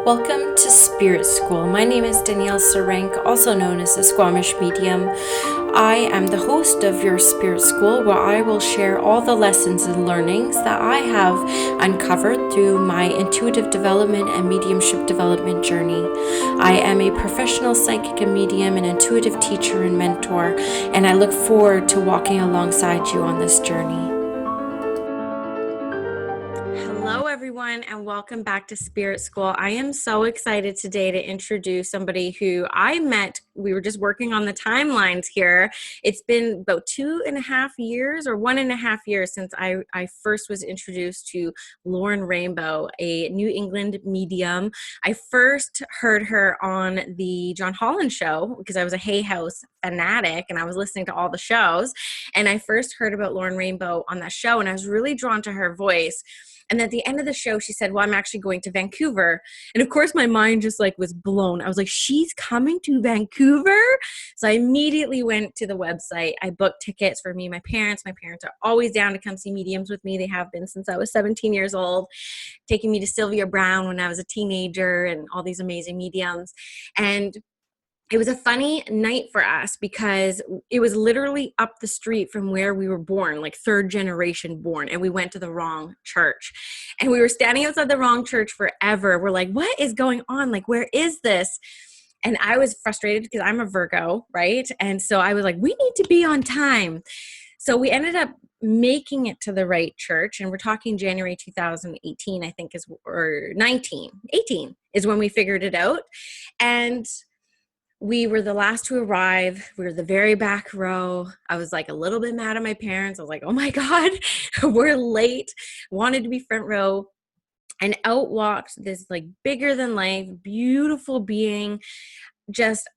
Welcome to Spirit School. My name is Danielle Sarank, also known as the Squamish Medium. I am the host of your Spirit School, where I will share all the lessons and learnings that I have uncovered through my intuitive development and mediumship development journey. I am a professional psychic and medium, an intuitive teacher and mentor, and I look forward to walking alongside you on this journey. Hello, everyone, and welcome back to Spirit School. I am so excited today to introduce somebody who I met. We were just working on the timelines here. It's been about 2.5 years or 1.5 years since I first was introduced to Lauren Rainbow, a New England medium. I first heard her on the John Holland show because I was a Hay House fanatic and I was listening to all the shows. And I first heard about Lauren Rainbow on that show, and I was really drawn to her voice. And at the end of the show, she said, well, I'm actually going to Vancouver. And of course, my mind just was blown. I was like, she's coming to Vancouver? So I immediately went to the website. I booked tickets for me and my parents. My parents are always down to come see mediums with me. They have been since I was 17 years old, taking me to Sylvia Brown when I was a teenager and all these amazing mediums. And it was a funny night for us because it was literally up the street from where we were born, like third generation born, and we went to the wrong church. And we were standing outside the wrong church forever. We're like, what is going on? Like, where is this? And I was frustrated because I'm a Virgo, right? And so I was like, we need to be on time. So we ended up making it to the right church, and we're talking January 2018, I think or 18 is when we figured it out. And we were the last to arrive. We were the very back row. I was like a little bit mad at my parents. I was like, oh my God, we're late. Wanted to be front row. And out walked this bigger than life, beautiful being, just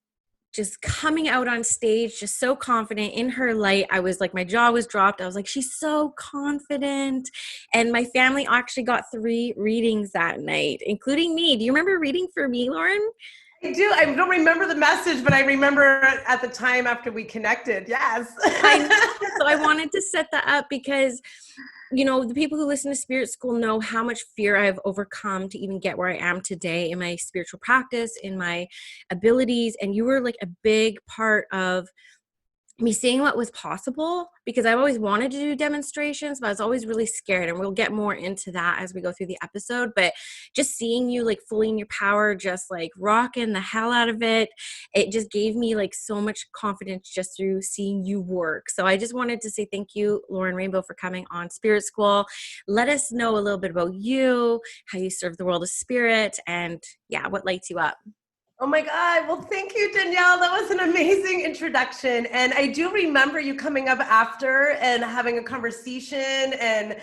coming out on stage, just so confident in her light. I was like, my jaw was dropped. I was like, she's so confident. And my family actually got 3 readings that night, including me. Do you remember reading for me, Lauren? I do. I don't remember the message, but I remember at the time after we connected. Yes. I know. So I wanted to set that up because, the people who listen to Spirit School know how much fear I've overcome to even get where I am today in my spiritual practice, in my abilities. And you were a big part of me seeing what was possible, because I've always wanted to do demonstrations, but I was always really scared. And we'll get more into that as we go through the episode. But just seeing you fully in your power, just rocking the hell out of it, it just gave me so much confidence just through seeing you work. So I just wanted to say thank you, Lauren Rainbow, for coming on Spirit School. Let us know a little bit about you, how you serve the world of spirit, and what lights you up. Oh my God. Well, thank you, Danielle. That was an amazing introduction. And I do remember you coming up after and having a conversation and,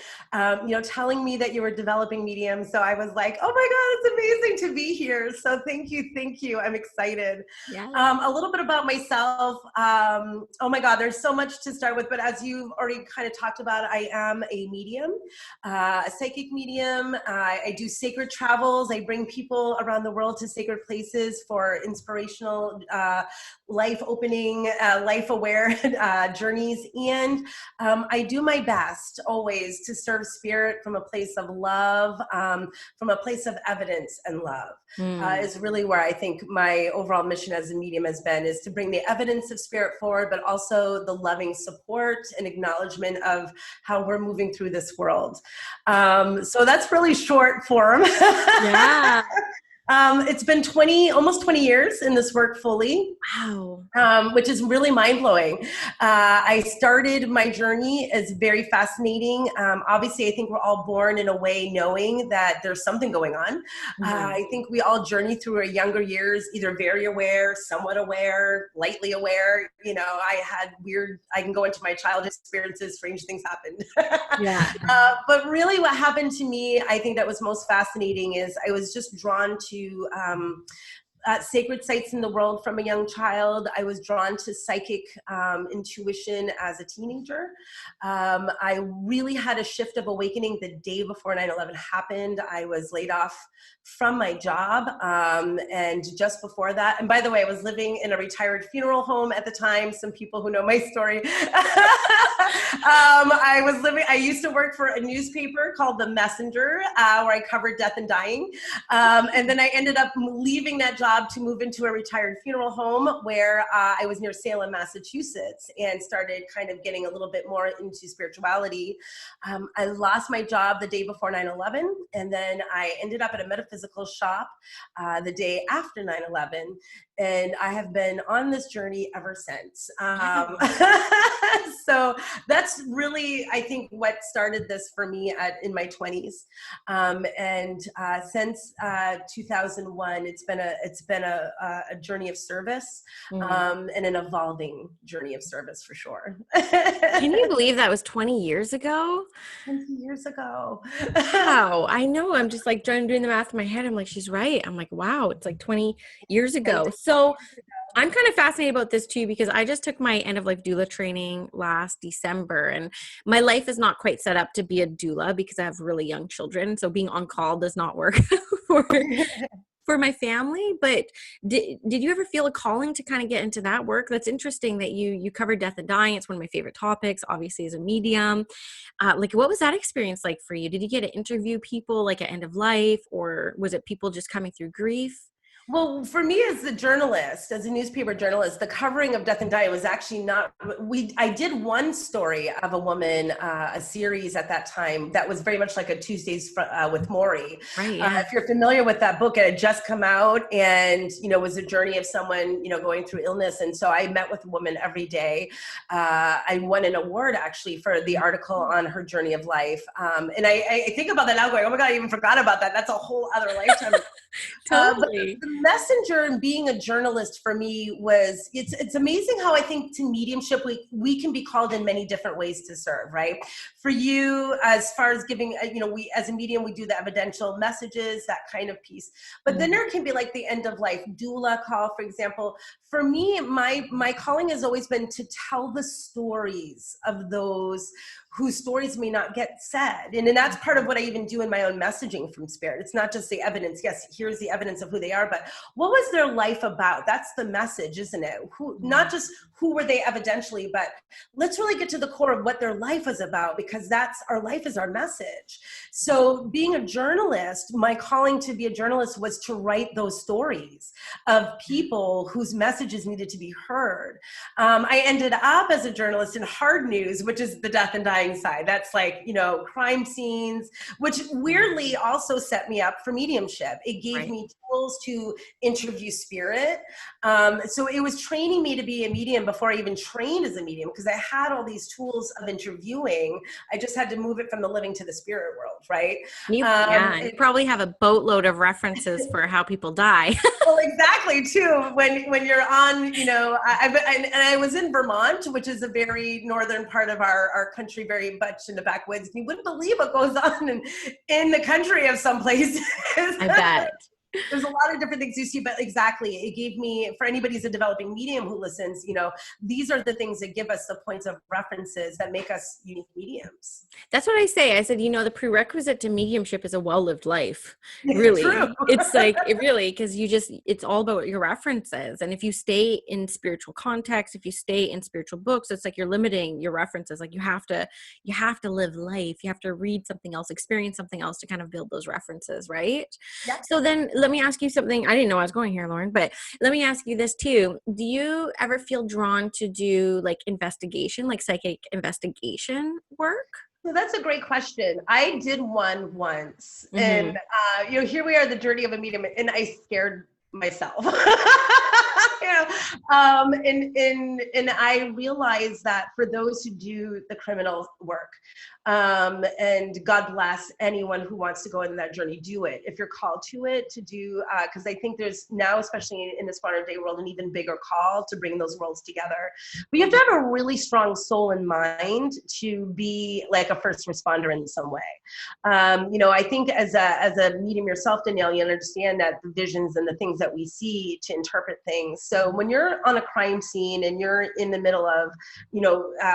telling me that you were developing medium. So I was like, oh my God, it's amazing to be here. So thank you. Thank you. I'm excited. Yeah. A little bit about myself. Oh my God, there's so much to start with, but as you've already kind of talked about, I am a medium, a psychic medium. I do sacred travels. I bring people around the world to sacred places for inspirational, life-opening, life-aware journeys. And I do my best always to serve spirit from a place of love, from a place of evidence and love. Is really where I think my overall mission as a medium has been, is to bring the evidence of spirit forward, but also the loving support and acknowledgement of how we're moving through this world. So that's really short form. Yeah. It's been almost 20 years in this work fully. Wow. Which is really mind-blowing. I started my journey as very fascinating. Obviously, I think we're all born in a way knowing that there's something going on. I think we all journey through our younger years, either very aware, somewhat aware, lightly aware. I can go into my childhood experiences, strange things happened. Yeah. But really what happened to me, I think that was most fascinating, is I was just drawn to sacred sites in the world from a young child. I was drawn to psychic intuition as a teenager. I really had a shift of awakening the day before 9/11 happened. I was laid off from my job. And just before that, and by the way, I was living in a retired funeral home at the time. Some people who know my story. I used to work for a newspaper called The Messenger, where I covered death and dying. And then I ended up leaving that job to move into a retired funeral home where I was near Salem, Massachusetts, and started kind of getting a little bit more into spirituality. I lost my job the day before 9/11, and then I ended up at a metaphysical shop the day after 9/11, and I have been on this journey ever since. So that's really, I think, what started this for me in my 20s. And since 2001, it's been a journey of service, and an evolving journey of service for sure. Can you believe that was 20 years ago? 20 years ago. Wow. I know. I'm just like doing the math in my head. I'm like, she's right. I'm like, wow, it's like 20 years ago. So I'm kind of fascinated about this too, because I just took my end of life doula training last December, and my life is not quite set up to be a doula because I have really young children. So being on call does not work for my family. But did you ever feel a calling to kind of get into that work? That's interesting that you covered death and dying. It's one of my favorite topics, obviously, as a medium. Like, what was that experience like for you? Did you get to interview people like at end of life, or was it people just coming through grief? Well, for me as a journalist, as a newspaper journalist, the covering of death and dying was actually not, I did one story of a woman, a series at that time that was very much like a Tuesdays with Maury. Right, yeah. If you're familiar with that book, it had just come out, and, was a journey of someone, going through illness. And so I met with a woman every day. I won an award actually for the article on her journey of life. And I think about that now going, oh my God, I even forgot about that. That's a whole other lifetime. Totally. But the messenger and being a journalist for me was, it's amazing how I think to mediumship, we can be called in many different ways to serve, right? For you, as far as giving, we, as a medium, we do the evidential messages, that kind of piece. But then there can be like the end of life doula call, for example. For me, my calling has always been to tell the stories of those whose stories may not get said. And that's part of what I even do in my own messaging from spirit. It's not just the evidence. Yes, here's the evidence of who they are, but what was their life about? That's the message, isn't it? Not just who were they evidentially, but let's really get to the core of what their life is about, because our life is our message. So being a journalist, my calling to be a journalist was to write those stories of people whose messages needed to be heard. I ended up as a journalist in hard news, which is the death and dying side. That's like, crime scenes, which weirdly also set me up for mediumship. It gave me tools to interview spirit. So it was training me to be a medium before I even trained as a medium, because I had all these tools of interviewing. I just had to move it from the living to the spirit world, right? You probably have a boatload of references for how people die. Well, exactly, too. When you're on, I was in Vermont, which is a very northern part of our country, very much in the backwoods. You wouldn't believe what goes on in the country of some places. I bet. There's a lot of different things you see, but exactly, it gave me, for anybody who's a developing medium who listens, these are the things that give us the points of references that make us unique mediums. That's what I say. I said, the prerequisite to mediumship is a well-lived life. Really. True. It's like, because it's all about your references. And if you stay in spiritual context, if you stay in spiritual books, it's like you're limiting your references. Like you have to live life. You have to read something else, experience something else to kind of build those references, right? Yeah. So then let me ask you something. I didn't know I was going here, Lauren, but let me ask you this too. Do you ever feel drawn to do like investigation, like psychic investigation work? Well, that's a great question. I did one once, and here we are, the journey of a medium, and I scared myself. And I realize that for those who do the criminal work, and God bless anyone who wants to go in that journey, do it. If you're called to it, to do, because I think there's now, especially in this modern day world, an even bigger call to bring those worlds together. But you have to have a really strong soul and mind to be like a first responder in some way. I think as a medium yourself, Danielle, you understand that the visions and the things that we see to interpret things. So when you're on a crime scene and you're in the middle of,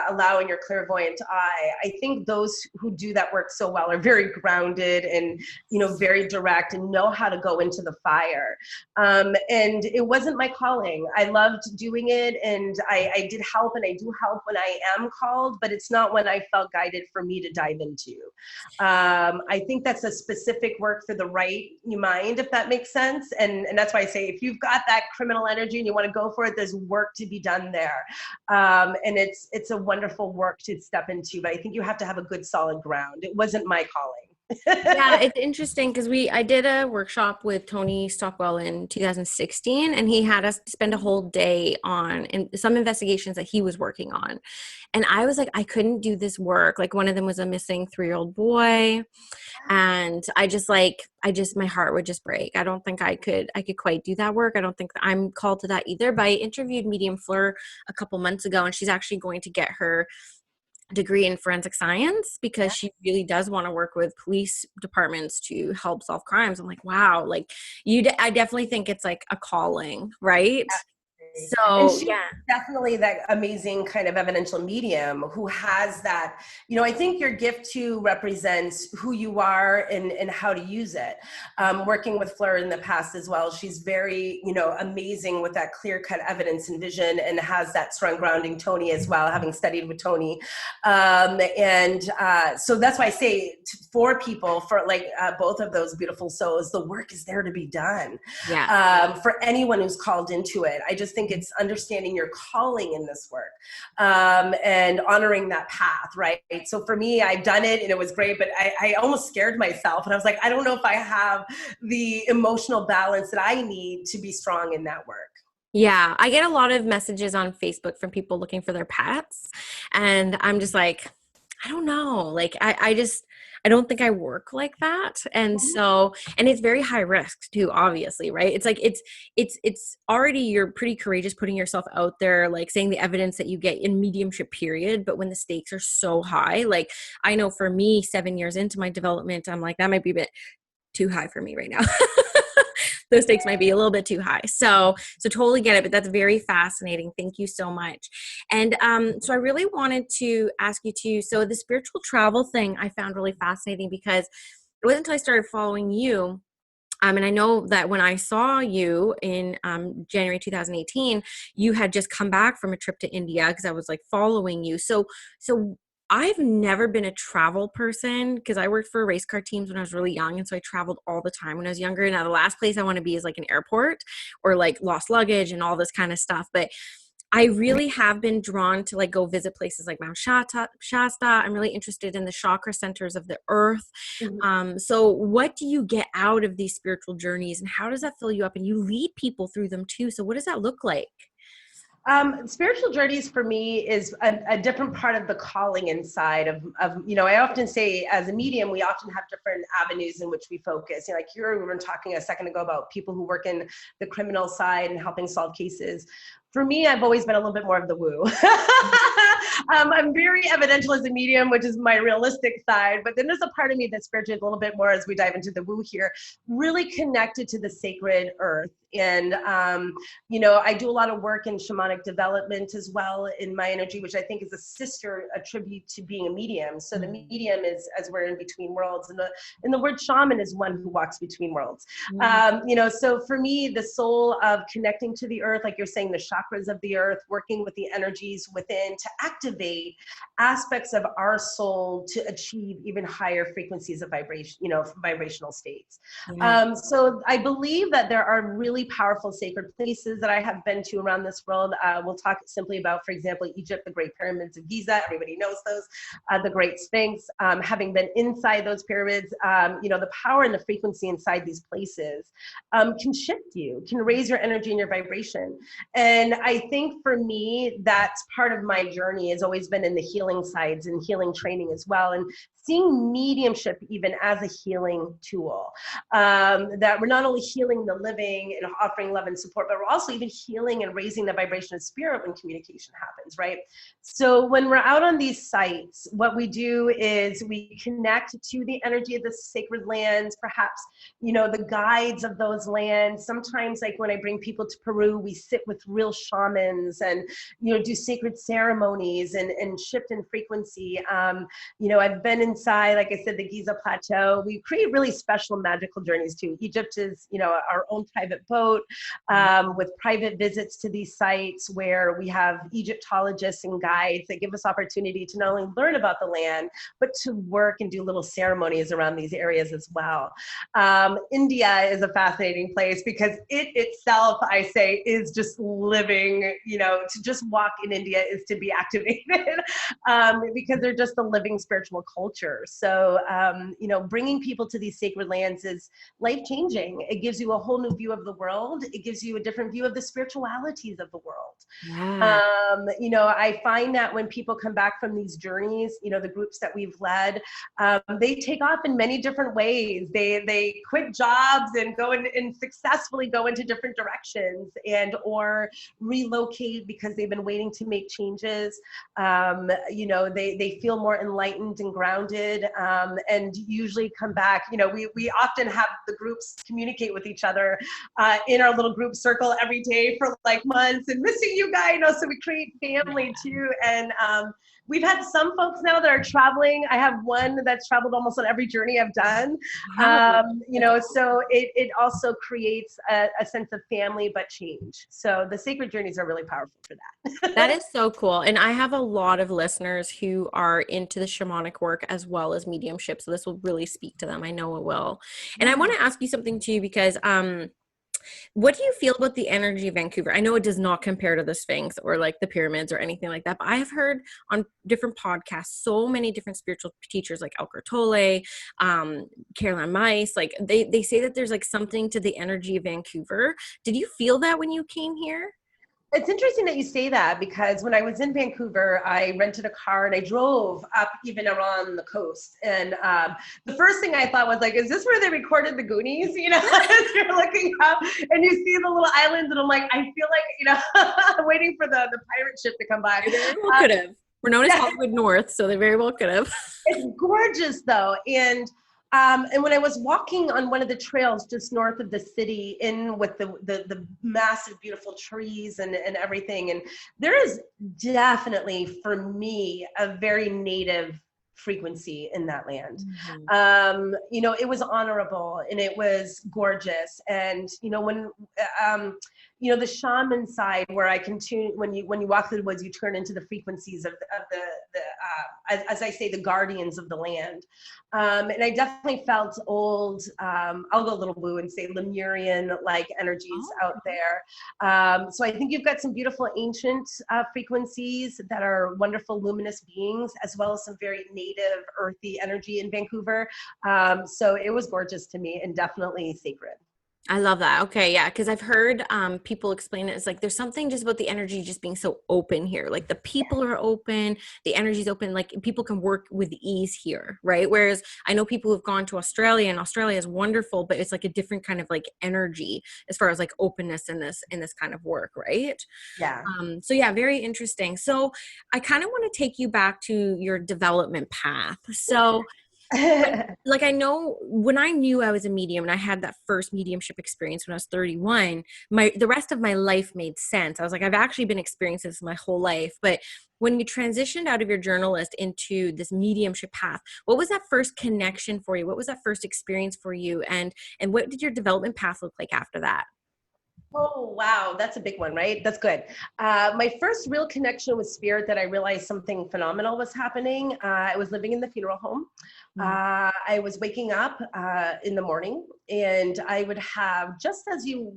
allowing your clairvoyant eye, I think those who do that work so well are very grounded and, very direct and know how to go into the fire. And it wasn't my calling. I loved doing it, and I did help, and I do help when I am called, but it's not when I felt guided for me to dive into. I think that's a specific work for the right mind, if that makes sense. And that's why I say, if you've got that criminal energy and you want to go for it, there's work to be done there. And it's a wonderful work to step into, but I think you have to have a good solid ground. It wasn't my calling. Yeah, it's interesting because I did a workshop with Tony Stockwell in 2016, and he had us spend a whole day on some investigations that he was working on. And I was like, I couldn't do this work. Like, one of them was a missing 3-year-old boy. And my heart would just break. I don't think I could quite do that work. I don't think that I'm called to that either. But I interviewed Medium Fleur a couple months ago, and she's actually going to get her degree in forensic science because she really does want to work with police departments to help solve crimes. I'm like, wow, like I definitely think it's like a calling, right? So, and she's definitely that amazing kind of evidential medium who has that, I think your gift too represents who you are and how to use it. Working with Fleur in the past as well, she's very, amazing with that clear-cut evidence and vision, and has that strong grounding. Tony as well, having studied with Tony. So that's why I say for people, for both of those beautiful souls, the work is there to be done. Yeah. For anyone who's called into it, I just think it's understanding your calling in this work, and honoring that path, right? So for me, I've done it and it was great, but I almost scared myself, and I was like, I don't know if I have the emotional balance that I need to be strong in that work. Yeah, I get a lot of messages on Facebook from people looking for their pets, and I'm just like, I don't know. Like, I don't think I work like that. And so, and it's very high risk too, obviously, right? It's like, it's already, you're pretty courageous putting yourself out there, like saying the evidence that you get in mediumship period. But when the stakes are so high, like I know for me, 7 years into my development, I'm like, that might be a bit too high for me right now. Those stakes might be a little bit too high. So totally get it, but that's very fascinating. Thank you so much. And so I really wanted to ask you too, so the spiritual travel thing I found really fascinating because it wasn't until I started following you. And I know that when I saw you in January 2018, you had just come back from a trip to India because I was like following you. So I've never been a travel person because I worked for race car teams when I was really young. And so I traveled all the time when I was younger. Now the last place I want to be is like an airport or like lost luggage and all this kind of stuff. But I really have been drawn to like go visit places like Mount Shasta. I'm really interested in the chakra centers of the earth. So what do you get out of these spiritual journeys and how does that fill you up? And you lead people through them too. So what does that look like? Spiritual journeys for me is a different part of the calling inside of, I often say as a medium, we often have different avenues in which we focus. Like we were talking a second ago about people who work in the criminal side and helping solve cases. For me, I've always been a little bit more of the woo. I'm very evidential as a medium, which is my realistic side. But then there's a part of me that's spiritual a little bit more as we dive into the woo here, really connected to the sacred earth. And, I do a lot of work in shamanic development as well in my energy, which I think is a tribute to being a medium. So the medium is as we're in between worlds. And the word shaman is one who walks between worlds. So for me, the soul of connecting to the earth, like you're saying, the chakra chakras of the earth, working with the energies within to activate aspects of our soul to achieve even higher frequencies of vibration, vibrational states. Yeah. So I believe that there are really powerful sacred places that I have been to around this world. We'll talk simply about, for example, Egypt, the Great Pyramids of Giza. Everybody knows those. The Great Sphinx. Having been inside those pyramids, the power and the frequency inside these places can shift you, can raise your energy and your vibration. And I think for me, that's part of my journey has always been in the healing sides and healing training as well. And seeing mediumship even as a healing tool, that we're not only healing the living and offering love and support, but we're also even healing and raising the vibration of spirit when communication happens, right? So when we're out on these sites, what we do is we connect to the energy of the sacred lands, perhaps, the guides of those lands. Sometimes, like when I bring people to Peru, we sit with real shamans and, do sacred ceremonies and shift in frequency. I've been inside, like I said, the Giza Plateau. We create really special magical journeys too. Egypt is, our own private boat with private visits to these sites where we have Egyptologists and guides that give us opportunity to not only learn about the land, but to work and do little ceremonies around these areas as well. India is a fascinating place because it itself, I say, is just living, to just walk in India is to be activated because they're just a living spiritual culture. So, bringing people to these sacred lands is life-changing. It gives you a whole new view of the world. It gives you a different view of the spiritualities of the world. Yeah. I find that when people come back from these journeys, the groups that we've led, they take off in many different ways. They quit jobs and go and successfully go into different directions or relocate because they've been waiting to make changes. They feel more enlightened and grounded, and usually come back. We often have the groups communicate with each other in our little group circle every day for like months and missing you guys, so we create family too. And we've had some folks now that are traveling. I have one that's traveled almost on every journey I've done. Wow. So it also creates a sense of family, but change. So the sacred journeys are really powerful for that. That is so cool. And I have a lot of listeners who are into the shamanic work as well as mediumship. So this will really speak to them. I know it will. And I want to ask you something too, because what do you feel about the energy of Vancouver? I know it does not compare to the Sphinx or like the pyramids or anything like that, but I have heard on different podcasts so many different spiritual teachers like Eckhart Tolle, Caroline Myss, like they say that there's like something to the energy of Vancouver. Did you feel that when you came here? It's interesting that you say that because when I was in Vancouver, I rented a car and I drove up even around the coast. And the first thing I thought was like, is this where they recorded the Goonies? As you're looking up and you see the little islands and I'm like, I feel like, waiting for the pirate ship to come by. They very well could have. We're known as Hollywood North, so they very well could have. It's gorgeous though. And when I was walking on one of the trails just north of the city in with the massive, beautiful trees and everything, and there is definitely, for me, a very native frequency in that land. It was honorable and it was gorgeous. And, when, the shaman side where I can tune, when you walk through the woods, you turn into the frequencies of the as I say, the guardians of the land. And I definitely felt old, I'll go a little blue and say Lemurian-like energies out there. So I think you've got some beautiful ancient frequencies that are wonderful luminous beings, as well as some very native earthy energy in Vancouver. So it was gorgeous to me and definitely sacred. I love that. Okay. Yeah. Cause I've heard people explain it. It's like, there's something just about the energy just being so open here. Like the people are open, the energy's open, like people can work with ease here. Right. Whereas I know people who've gone to Australia and Australia is wonderful, but it's like a different kind of like energy as far as like openness in this kind of work. Right. Yeah. So yeah, very interesting. So I kind of want to take you back to your development path. So like I know when I knew I was a medium and I had that first mediumship experience when I was 31, the rest of my life made sense. I was like, I've actually been experiencing this my whole life. But when you transitioned out of your journalist into this mediumship path, what was that first connection for you? What was that first experience for you? And what did your development path look like after that? Oh, wow. That's a big one, right? That's good. My first real connection with spirit that I realized something phenomenal was happening. I was living in the funeral home. Mm. I was waking up in the morning, and I would have, just as you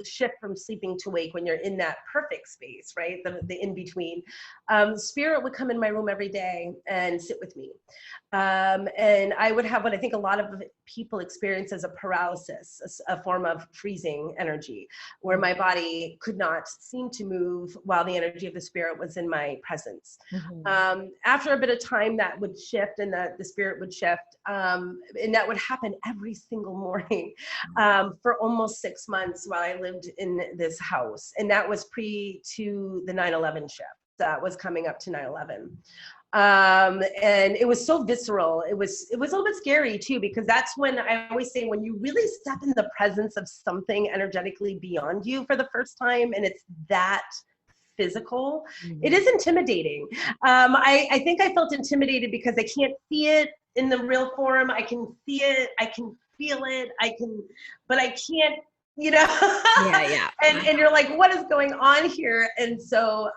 shift from sleeping to wake when you're in that perfect space, right? The in between, spirit would come in my room every day and sit with me. And I would have what I think a lot of people experience as a paralysis, a form of freezing energy, where my body could not seem to move while the energy of the spirit was in my presence. Mhm. After a bit of time, that would shift, and the spirit would shift. And that would happen every single morning for almost 6 months while I lived in this house. And that was pre to the 9/11 shift that was coming up to 9/11. And it was so visceral. It was a little bit scary too, because that's when I always say, when you really step in the presence of something energetically beyond you for the first time, and it's that physical, it Mhm. is intimidating. I think I felt intimidated because I can't see it in the real form. I can see it, I can feel it, but I can't, you know. Yeah, yeah. And you're like, what is going on here? And so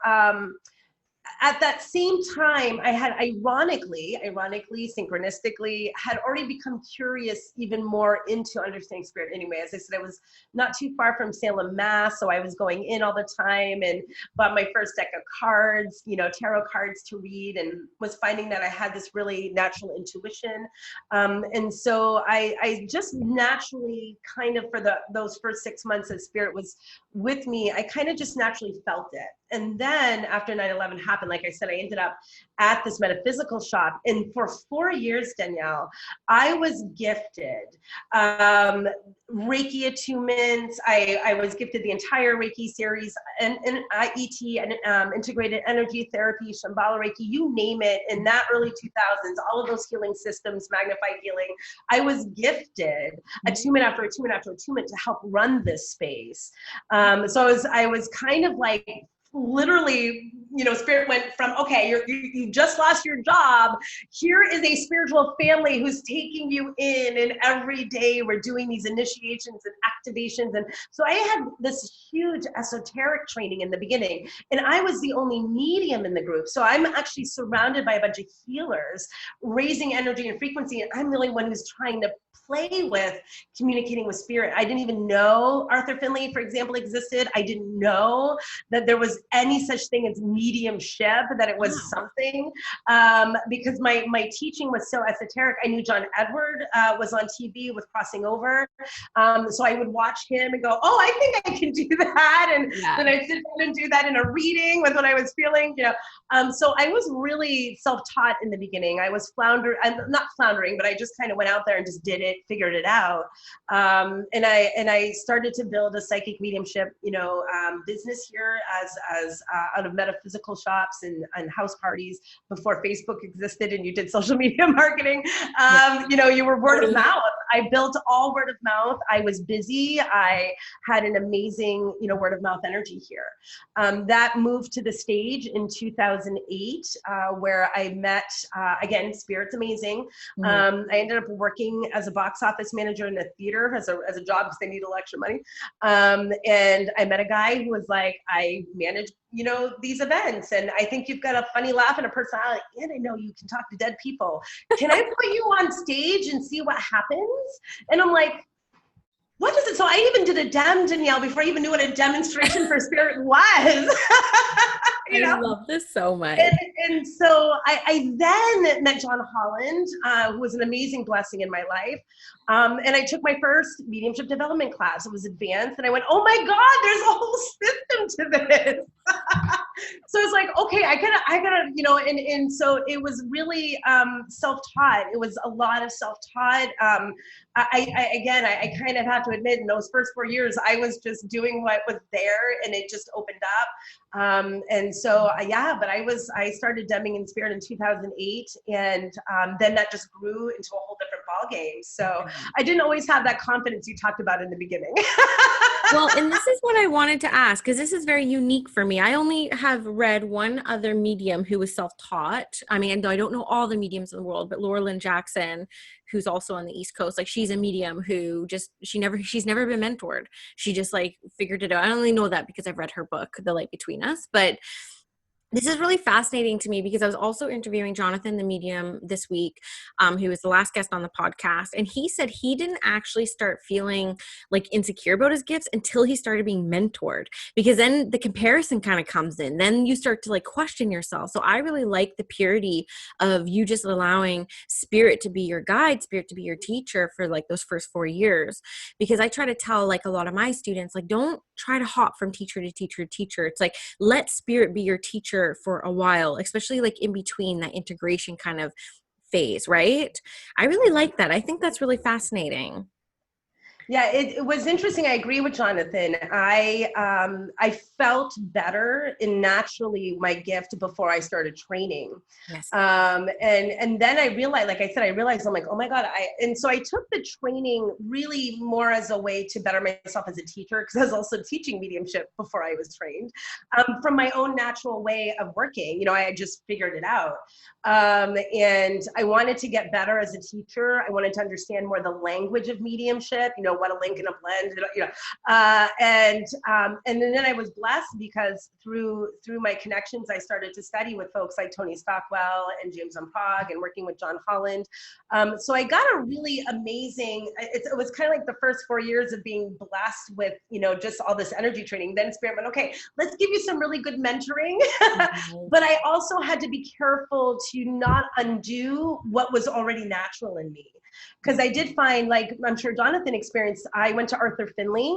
at that same time, I had ironically, synchronistically, had already become curious even more into understanding spirit anyway. As I said, I was not too far from Salem, Mass, so I was going in all the time and bought my first deck of cards, tarot cards to read, and was finding that I had this really natural intuition. And so I just naturally kind of, for those first 6 months as spirit was with me, I kind of just naturally felt it. And then after 9/11 happened, like I said, I ended up at this metaphysical shop. And for 4 years, Danielle, I was gifted Reiki attunements. I was gifted the entire Reiki series, and IET, and integrated energy therapy, Shambhala Reiki, you name it. In that early 2000s, all of those healing systems, magnified healing, I was gifted attunement after attunement after attunement to help run this space. So I was kind of like, literally, spirit went from, okay, you just lost your job, here is a spiritual family who's taking you in, and every day we're doing these initiations and activations. And so I had this huge esoteric training in the beginning, and I was the only medium in the group, so I'm actually surrounded by a bunch of healers raising energy and frequency, and I'm the only one who's trying to play with communicating with spirit. I didn't even know Arthur Finley, for example, existed. I didn't know that there was any such thing as mediumship, that it was Wow. something, because my teaching was so esoteric. I knew John Edward was on TV with Crossing Over, so I would watch him and go, oh, I think I can do that, and Yeah. then I'd sit down and do that in a reading with what I was feeling, so I was really self-taught in the beginning. I was not floundering, but I just kind of went out there and just did it, figured it out. And I started to build a psychic mediumship, business here as out of metaphysical shops and house parties before Facebook existed and you did social media marketing. Yeah. You were word of mouth. I built all word of mouth. I was busy. I had an amazing, word of mouth energy here. That moved to the stage in 2008, where I met, again, Spirit's amazing. Mhm. I ended up working as a box office manager in a theater as a job because they need a lot extra money. And I met a guy who was like, I manage, these events, and I think you've got a funny laugh and a personality, and I know you can talk to dead people. Can I put you on stage and see what happens? And I'm like, what is it? So I even did a Danielle, before I even knew what a demonstration for spirit was. I you know? love this so much. And so I then met John Holland, who was an amazing blessing in my life. And I took my first mediumship development class. It was advanced, and I went, oh my God, there's a whole system to this. So it's like, okay, I gotta, and so it was really self-taught. It was a lot of self-taught. I kind of have to admit, in those first 4 years, I was just doing what was there, and it just opened up. And so, but I started Demming in Spirit in 2008, and then that just grew into a whole different ballgame. So I didn't always have that confidence you talked about in the beginning. Well, and this is what I wanted to ask, because this is very unique for me. I only have read one other medium who was self-taught. I mean, I don't know all the mediums in the world, but Laura Lynn Jackson, who's also on the East Coast, like she's a medium who just, she's never been mentored. She just like figured it out. I only know that because I've read her book, The Light Between Us. But this is really fascinating to me because I was also interviewing Jonathan, the medium, this week, who was the last guest on the podcast. And he said he didn't actually start feeling like insecure about his gifts until he started being mentored, because then the comparison kind of comes in. Then you start to like question yourself. So I really like the purity of you just allowing spirit to be your guide, spirit to be your teacher for like those first 4 years. Because I try to tell like a lot of my students, like, don't try to hop from teacher to teacher to teacher. It's like, let spirit be your teacher for a while, especially like in between that integration kind of phase, right? I really like that. I think that's really fascinating. Yeah, it was interesting. I agree with Jonathan. I felt better in naturally my gift before I started training. Yes. And then I realized, like I said, I realized I'm like, oh my God. And so I took the training really more as a way to better myself as a teacher, because I was also teaching mediumship before I was trained, from my own natural way of working. You know, I had just figured it out. And I wanted to get better as a teacher. I wanted to understand more the language of mediumship, you know, what a link and a blend, you know, and then I was blessed because through my connections, I started to study with folks like Tony Stockwell and James Prague, and working with John Holland. So I got a really amazing, it was kind of like the first 4 years of being blessed with, you know, just all this energy training. Then Spirit went, okay, let's give you some really good mentoring. But I also had to be careful to not undo what was already natural in me. Because I did find, like I'm sure Jonathan experienced, I went to Arthur Finley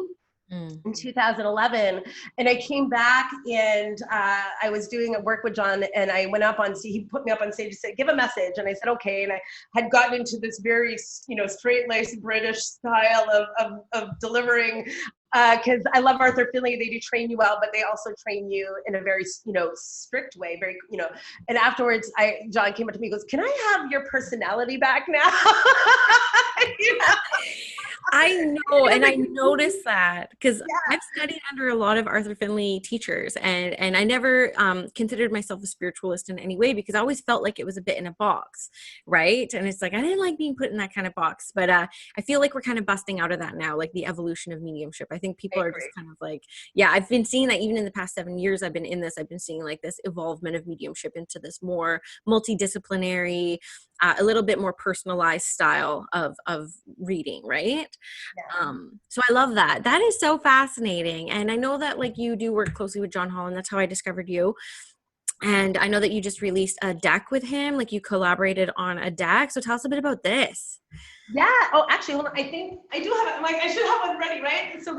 in 2011, and I came back, and I was doing a work with John, and I went up on stage. He put me up on stage and said, give a message. And I said, okay. And I had gotten into this very, you know, straight-laced British style of delivering, because I love Arthur Finley. They do train you well, but they also train you in a very, you know, strict way, very, you know. And afterwards, John came up to me and goes, can I have your personality back now? You know? I know, and I noticed that because I've studied under a lot of Arthur Finley teachers, and I never considered myself a spiritualist in any way, because I always felt like it was a bit in a box, right? And it's like I didn't like being put in that kind of box, but I feel like we're kind of busting out of that now, like the evolution of mediumship. I think people are just kind of like, I've been seeing that even in the past 7 years I've been in this, I've been seeing like this evolvement of mediumship into this more multidisciplinary, a little bit more personalized style of reading, right? So I love that. That is so fascinating. And I know that like you do work closely with John Holland. That's how I discovered you. And I know that you just released a deck with him, like you collaborated on a deck. So tell us a bit about this. Yeah. Oh, actually, hold on. I think I do have it. I'm like, I should have one ready, right? So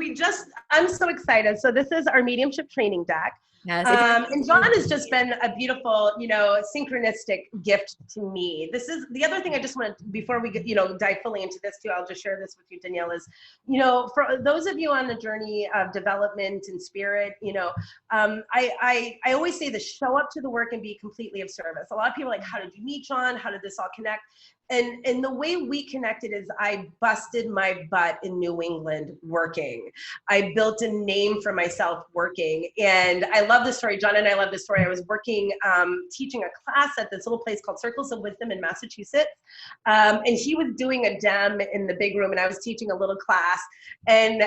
I'm so excited. So this is our mediumship training deck. Yes, and John has just been a beautiful, you know, synchronistic gift to me. This is the other thing I just want to, before we get, you know, dive fully into this too, I'll just share this with you, Danielle, is, you know, for those of you on the journey of development and spirit, you know, I always say this: show up to the work and be completely of service. A lot of people are like, how did you meet John? How did this all connect? And the way we connected is I busted my butt in New England working. I built a name for myself working. And I love this story. John and I love this story. I was working, teaching a class at this little place called Circles of Wisdom in Massachusetts. And he was doing a dem in the big room, and I was teaching a little class. And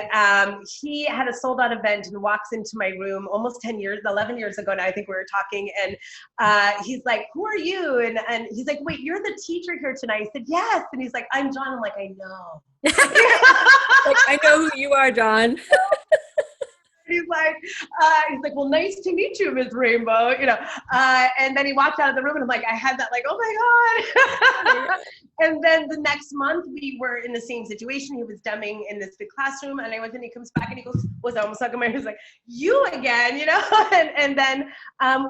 he had a sold out event and walks into my room almost 11 years ago now, I think we were talking. And he's like, who are you? And he's like, wait, you're the teacher here tonight. I said, yes. And he's like, I'm John. I'm like, I know. like, I know who you are, John. He's like, well, nice to meet you, Ms. Rainbow, you know. And then he walked out of the room, and I'm like, I had that, like, oh my God. And then the next month we were in the same situation. He was demming in this big classroom, and I went, and he comes back and he goes, was almost like, he was like, you again, you know. And then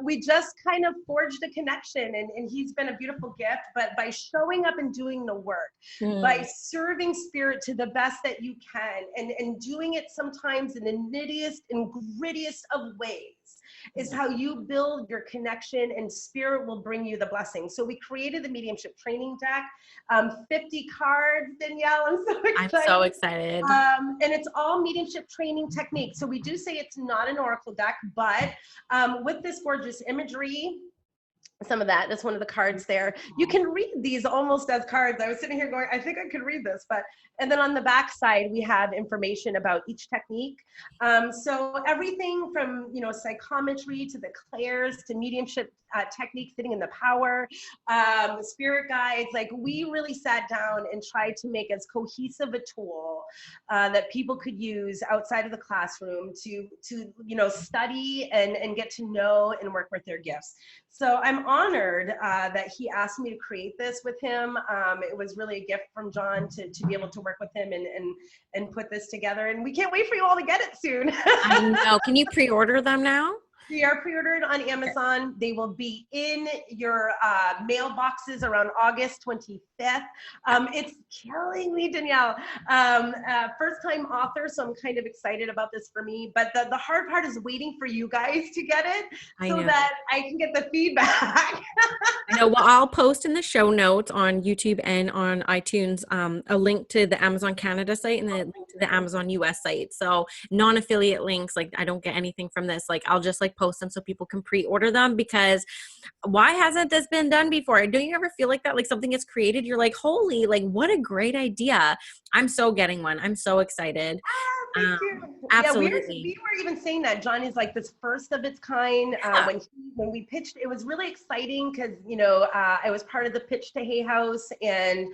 we just kind of forged a connection, and he's been a beautiful gift. But by showing up and doing the work, by serving spirit to the best that you can, and doing it sometimes in the nittiest and grittiest of ways, is how you build your connection, and spirit will bring you the blessing. So we created the mediumship training deck, 50 cards, Danielle. I'm so excited. I'm so excited. And it's all mediumship training techniques. So we do say it's not an oracle deck, but with this gorgeous imagery, some of that's one of the cards there. You can read these almost as cards. I was sitting here going, I think I could read this, and then on the back side, we have information about each technique. So everything from, psychometry to the clairs to mediumship techniques, sitting in the power, spirit guides. Like, we really sat down and tried to make as cohesive a tool that people could use outside of the classroom to study and get to know and work with their gifts. So I'm honored that he asked me to create this with him. It was really a gift from John to be able to work with him and put this together. And we can't wait for you all to get it soon. I know. Can you pre-order them now? They are pre-ordered on Amazon. They will be in your mailboxes around August 25th. It's killing me, Danielle. First-time author, so I'm kind of excited about this for me. But the hard part is waiting for you guys to get it so that I can get the feedback. I know. Well, I'll post in the show notes on YouTube and on iTunes a link to the Amazon Canada site and a link to the Amazon US site. So non-affiliate links, like I don't get anything from this. Like I'll just post them so people can pre-order them, because why hasn't this been done before? Don't you ever feel like that? Like something gets created, you're like, holy, like what a great idea. I'm so getting one. I'm so excited. Thank you. Absolutely. Yeah, we were even saying that John is like this first of its kind. When we pitched, it was really exciting because I was part of the pitch to Hay House, and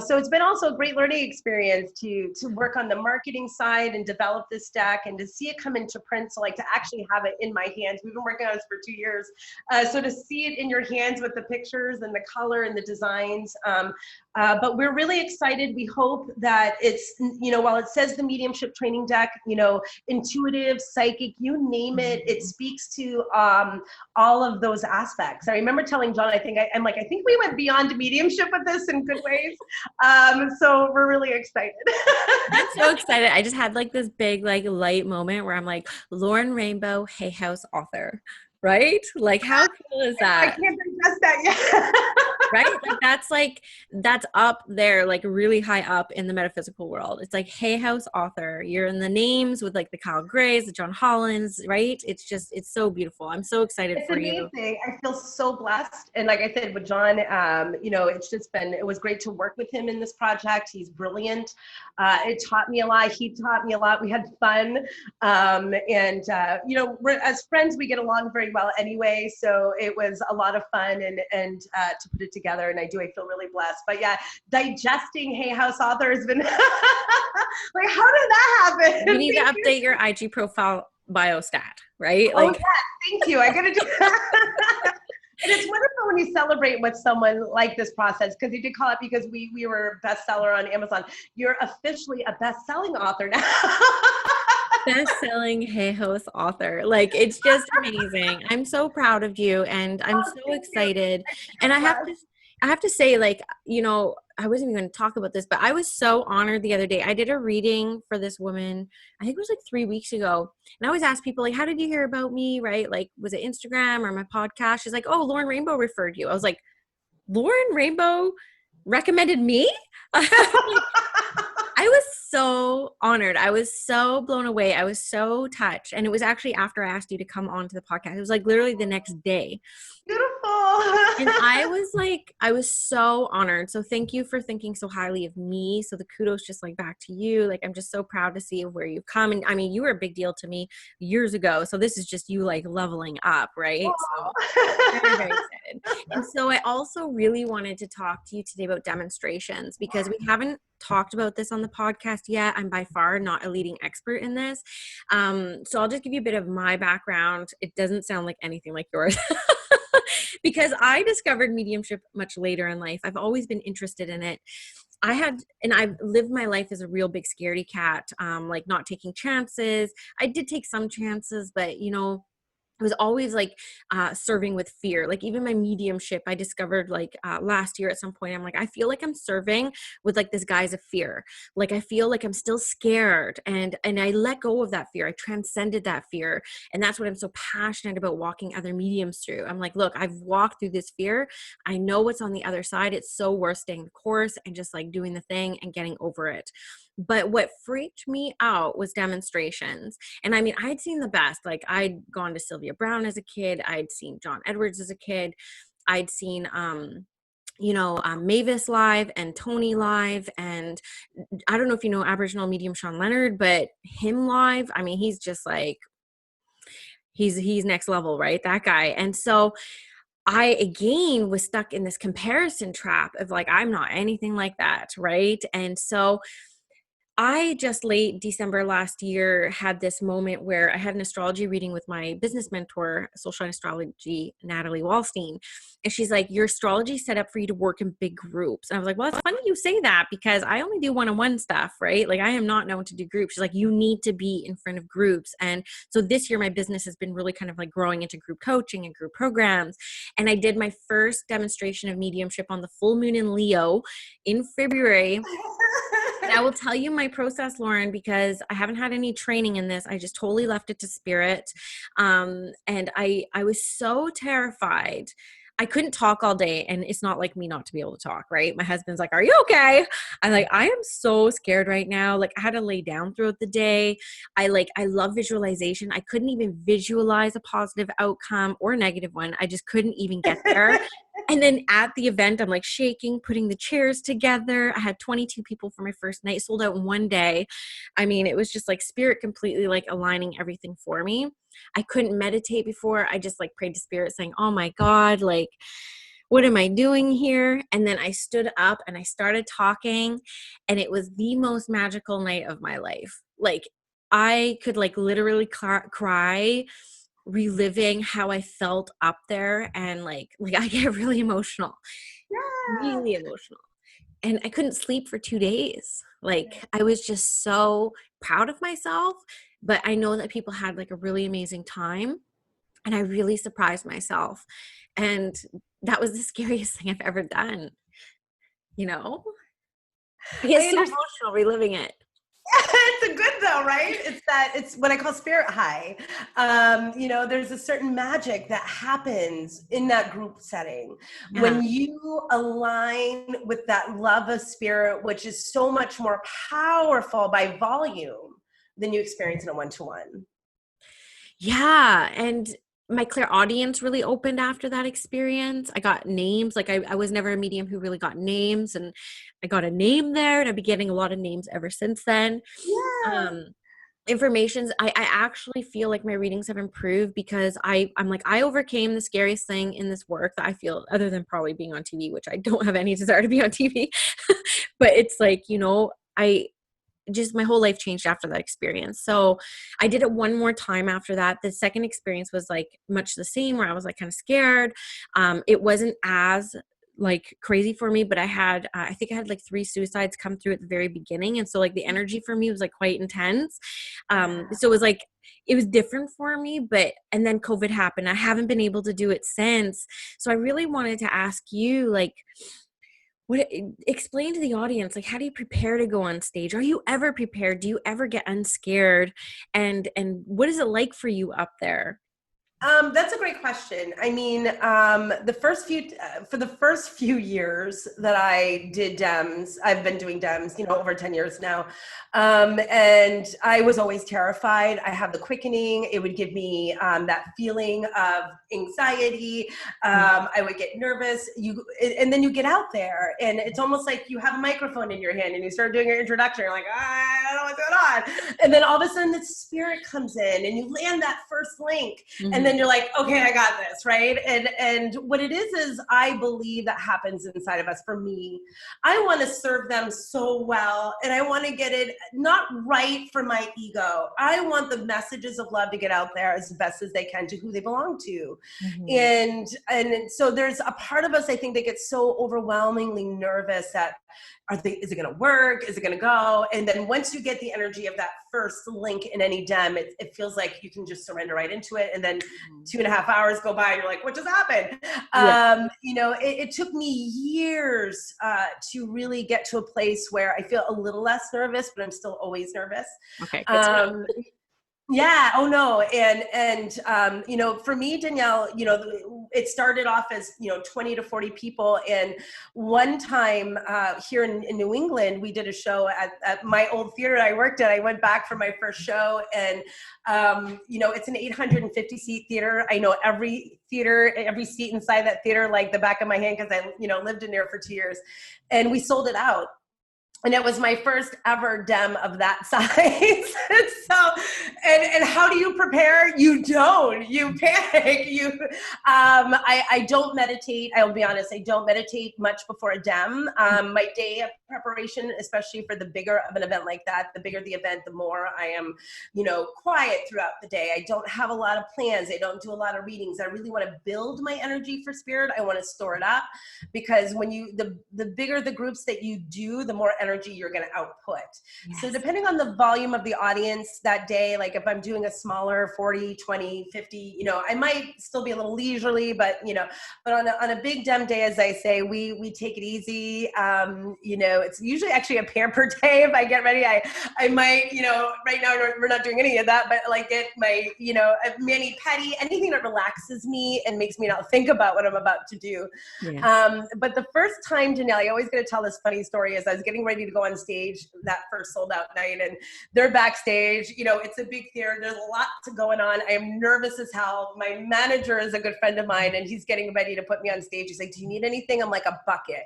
so it's been also a great learning experience to work on the marketing side and develop this deck and to see it come into print. So like to actually have it in my hands. We've been working on this for 2 years, so to see it in your hands with the pictures and the color and the designs. But we're really excited. We hope that it's, while it says the mediumship training deck, intuitive, psychic, you name it, it speaks to all of those aspects. I remember telling John, I think we went beyond mediumship with this in good ways. So we're really excited. I'm so excited. I just had this big light moment where I'm like, Lauren Rainbow, Hay House author. Right? Like, how cool is that? I can't digest that yet. Right? That's up there, really high up in the metaphysical world. It's like Hay House author. You're in the names with the Kyle Grays, the John Hollands, right? It's so beautiful. I'm so excited for you. It's amazing. I feel so blessed. And like I said, with John, it was great to work with him in this project. He's brilliant. It taught me a lot. He taught me a lot. We had fun. We're, as friends, we get along very well anyway, so it was a lot of fun and to put it together, and I feel really blessed. But yeah, digesting Hay House author has been how did that happen? You need to update your IG profile biostat, right? Yeah, thank you. I gotta do that. And it's wonderful when you celebrate with someone like this process, because you did call it because we were bestseller on Amazon. You're officially a best-selling author now. Best-selling Hay House author. It's just amazing. I'm so proud of you, and I'm so excited. And I have to say, I wasn't even going to talk about this, but I was so honored the other day. I did a reading for this woman, I think it was 3 weeks ago. And I always ask people, how did you hear about me? Right? Was it Instagram or my podcast? She's like, oh, Lauren Rainbow referred you. I was like, Lauren Rainbow recommended me? I was so honored. I was so blown away. I was so touched. And it was actually after I asked you to come on to the podcast. It was literally the next day. Beautiful. And I was so honored. So thank you for thinking so highly of me. So the kudos just back to you. I'm just so proud to see where you've come. And I mean, you were a big deal to me years ago. So this is just you leveling up, right? So very, very excited. And so I also really wanted to talk to you today about demonstrations, because we haven't talked about this on the podcast yet. I'm by far not a leading expert in this. So I'll just give you a bit of my background. It doesn't sound like anything like yours. Because I discovered mediumship much later in life. I've always been interested in it. I've lived my life as a real big scaredy cat, not taking chances. I did take some chances, but was always like serving with fear. Like even my mediumship, I discovered like last year at some point, I'm like, I feel like I'm serving with like this guise of fear. Like I feel like I'm still scared, and I let go of that fear. I transcended that fear. And that's what I'm so passionate about walking other mediums through. I'm like, look, I've walked through this fear. I know what's on the other side. It's so worth staying the course and just like doing the thing and getting over it. But what freaked me out was demonstrations. And I mean, I'd seen the best. Like I'd gone to Sylvia Browne as a kid. I'd seen John Edwards as a kid. I'd seen, Mavis live and Tony live. And I don't know if you know Aboriginal medium Sean Leonard, but him live, I mean, he's just like, he's next level, right? That guy. And so I, again, was stuck in this comparison trap of like, I'm not anything like that. Right. And so I just late December last year had this moment where I had an astrology reading with my business mentor, social astrology, Natalie Wallstein. And she's like, your astrology is set up for you to work in big groups. And I was like, well, it's funny you say that because I only do one-on-one stuff, right? Like I am not known to do groups. She's like, you need to be in front of groups. And so this year my business has been really kind of like growing into group coaching and group programs. And I did my first demonstration of mediumship on the full moon in Leo in February. And I will tell you my process, Lauren, because I haven't had any training in this. I just totally left it to spirit. And I was so terrified. I couldn't talk all day, and it's not like me not to be able to talk, right? My husband's like, are you okay? I'm like, I am so scared right now. Like I had to lay down throughout the day. I love visualization. I couldn't even visualize a positive outcome or a negative one. I just couldn't even get there. And then at the event, I'm like shaking, putting the chairs together. I had 22 people for my first night, sold out in one day. I mean, it was just like spirit completely like aligning everything for me. I couldn't meditate before. I just like prayed to spirit saying, oh my God, like, what am I doing here? And then I stood up and I started talking, and it was the most magical night of my life. Like I could like literally cry reliving how I felt up there, and like I get really emotional, really emotional. And I couldn't sleep for 2 days. Like I was just so proud of myself, but I know that people had like a really amazing time, and I really surprised myself. And that was the scariest thing I've ever done. You know, I get so emotional reliving it. It's a good though, right? It's what I call spirit high. There's a certain magic that happens in that group setting when you align with that love of spirit, which is so much more powerful by volume than you experience in a one-to-one. Yeah. And my clairaudience really opened after that experience. I got names. Like I was never a medium who really got names, and I got a name there, and I've been getting a lot of names ever since then. Yeah. Informations. I actually feel like my readings have improved because I'm like, I overcame the scariest thing in this work that I feel, other than probably being on TV, which I don't have any desire to be on TV, but it's like, I just, my whole life changed after that experience. So I did it one more time after that. The second experience was like much the same, where I was like kind of scared. It wasn't as like crazy for me, but I think I had like 3 suicides come through at the very beginning. And so like the energy for me was like quite intense. So it was different for me, and then COVID happened. I haven't been able to do it since. So I really wanted to ask you, like, explain to the audience, like, how do you prepare to go on stage? Are you ever prepared? Do you ever get unscared? And what is it like for you up there? That's a great question. I mean, for the first few years that I did DEMS, I've been doing DEMS, over 10 years now. And I was always terrified. I have the quickening. It would give me that feeling of anxiety. I would get nervous. And then you get out there, and it's almost like you have a microphone in your hand and you start doing your introduction. You're like, I don't know what's going on. And then all of a sudden the spirit comes in and you land that first link. Mm-hmm. And then you're like, okay, I got this, right? And what it is I believe that happens inside of us. For me, I want to serve them so well, and I want to get it not right for my ego. I want the messages of love to get out there as best as they can to who they belong to. Mm-hmm. And so there's a part of us, I think, that gets so overwhelmingly nervous that is it going to work? Is it going to go? And then once you get the energy of that first link in any dem, it feels like you can just surrender right into it. And then 2.5 hours go by and you're like, what just happened? Yeah. It took me years to really get to a place where I feel a little less nervous, but I'm still always nervous. Okay. Good to know. Yeah. Oh no. And for me, Danielle, it started off as, 20 to 40 people. And one time here in New England, we did a show at my old theater I worked at. I went back for my first show, and, it's an 850 seat theater. I know every theater, every seat inside that theater, like the back of my hand, because I, lived in there for 2 years, and we sold it out. And it was my first ever dem of that size. And how do you prepare? You don't. You panic. I don't meditate. I'll be honest. I don't meditate much before a dem. My day of preparation, especially for the bigger of an event like that, the bigger the event, the more I am, quiet throughout the day. I don't have a lot of plans. I don't do a lot of readings. I really want to build my energy for spirit. I want to store it up, because when the bigger the groups that you do, the more energy you're going to output. Yes. So depending on the volume of the audience that day, like if I'm doing a smaller 40, 20, 50, I might still be a little leisurely, but on a big dem day, as I say, we take it easy. It's usually actually a pamper day. If I get ready, I might, right now we're not doing any of that, but like get my, a mani-pedi, anything that relaxes me and makes me not think about what I'm about to do. Yes. But the first time, Janelle, I always going to tell this funny story, is I was getting ready to go on stage that first sold out night, and they're backstage. It's a big theater. There's a lot going on. I am nervous as hell. My manager is a good friend of mine, and he's getting ready to put me on stage. He's like, do you need anything? I'm like, a bucket.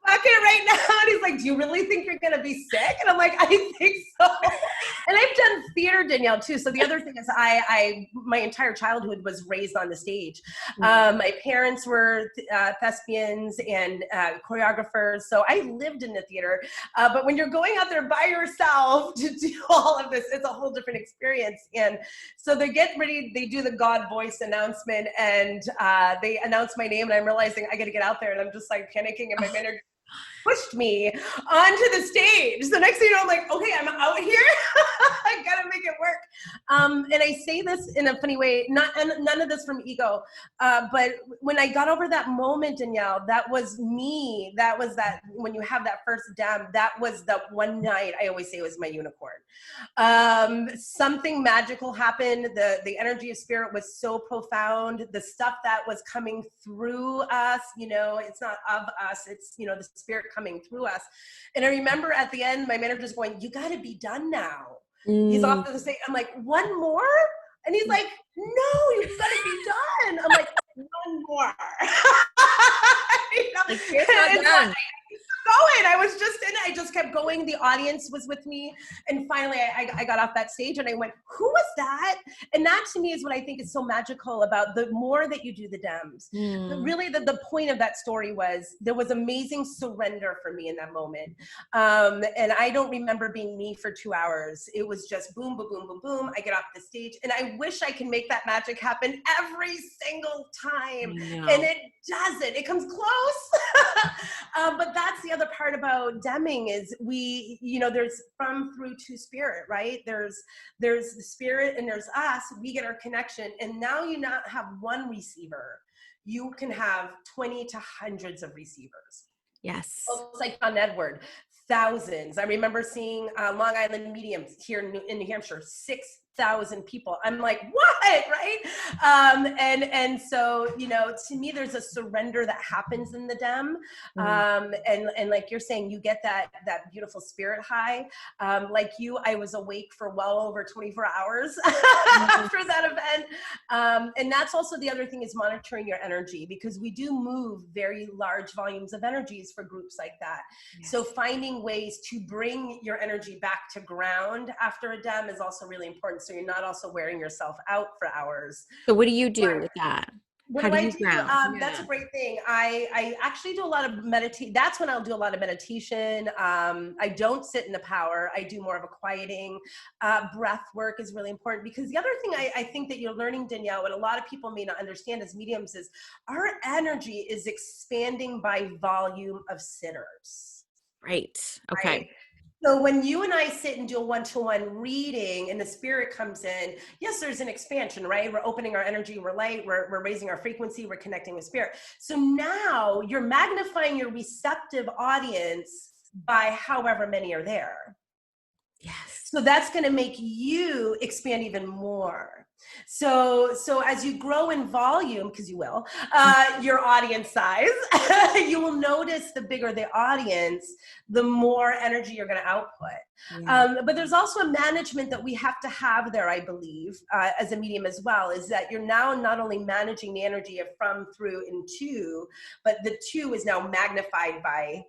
Bucket right now. And he's like, do you really think you're going to be sick? And I'm like, I think so. And I've done theater, Danielle, too. So the other thing is my entire childhood was raised on the stage. My parents were thespians and choreographers. So I lived in the theater. But when you're going out there by yourself to do all of this, it's a whole different experience. And so they get ready, they do the God voice announcement, and they announce my name, and I'm realizing I got to get out there, and I'm just like panicking, and my manager pushed me onto the stage. So next thing you know, I'm like, okay, I'm out here. I gotta make it work. And I say this in a funny way, none of this from ego, but when I got over that moment, Danielle, that was me. That was that when you have that first dem, that was the one night I always say was my unicorn. Something magical happened. The energy of spirit was so profound. The stuff that was coming through us, it's not of us, it's, the spirit coming through us. And I remember at the end, my manager's going, you got to be done now. He's off to the stage. I'm like, one more? And he's like, no, you've got to be done. I'm like, one more. Like, you're not done. I was just in it. I just kept going. The audience was with me. And finally, I got off that stage and I went, who was that? And that to me is what I think is so magical about the more that you do the dems. Really, the point of that story was there was amazing surrender for me in that moment. And I don't remember being me for 2 hours. It was just boom, boom, boom, boom, boom. I get off the stage, and I wish I can make that magic happen every single time. And it doesn't. It comes close. But that's the other part about demming is there's from, through, to spirit, right? There's the spirit and there's us. We get our connection, and now you not have one receiver. You can have 20 to hundreds of receivers. Yes. It's like John Edward, thousands. I remember seeing Long Island mediums here in New Hampshire, 6,000 people. I'm like, what, right? And so, to me, there's a surrender that happens in the dem. And like you're saying, you get that beautiful spirit high. Like you, I was awake for well over 24 hours after that event. And that's also the other thing is monitoring your energy, because we do move very large volumes of energies for groups like that. Yes. So finding ways to bring your energy back to ground after a dem is also really important. So you're not also wearing yourself out for hours. So what do you do with that? What How do do I you do? ground? That's a Yeah. great thing. I actually do a lot of meditate. That's when I'll do a lot of meditation. I don't sit in the power. I do more of a quieting. Breath work is really important, because the other thing I think that you're learning, Danielle, what a lot of people may not understand as mediums is our energy is expanding by volume of sitters. Right. Right? Okay. So when you and I sit and do a one-to-one reading and the spirit comes in, yes, there's an expansion, right? We're opening our energy, we're light, we're raising our frequency, we're connecting with spirit. So now you're magnifying your receptive audience by however many are there. Yes. So that's going to make you expand even more. So as you grow in volume, because you will, your audience size, you will notice the bigger the audience, the more energy you're going to output. Yeah. But there's also a management that we have to have there, I believe, as a medium as well, is that you're now not only managing the energy of from, through, and to, but the to is now magnified by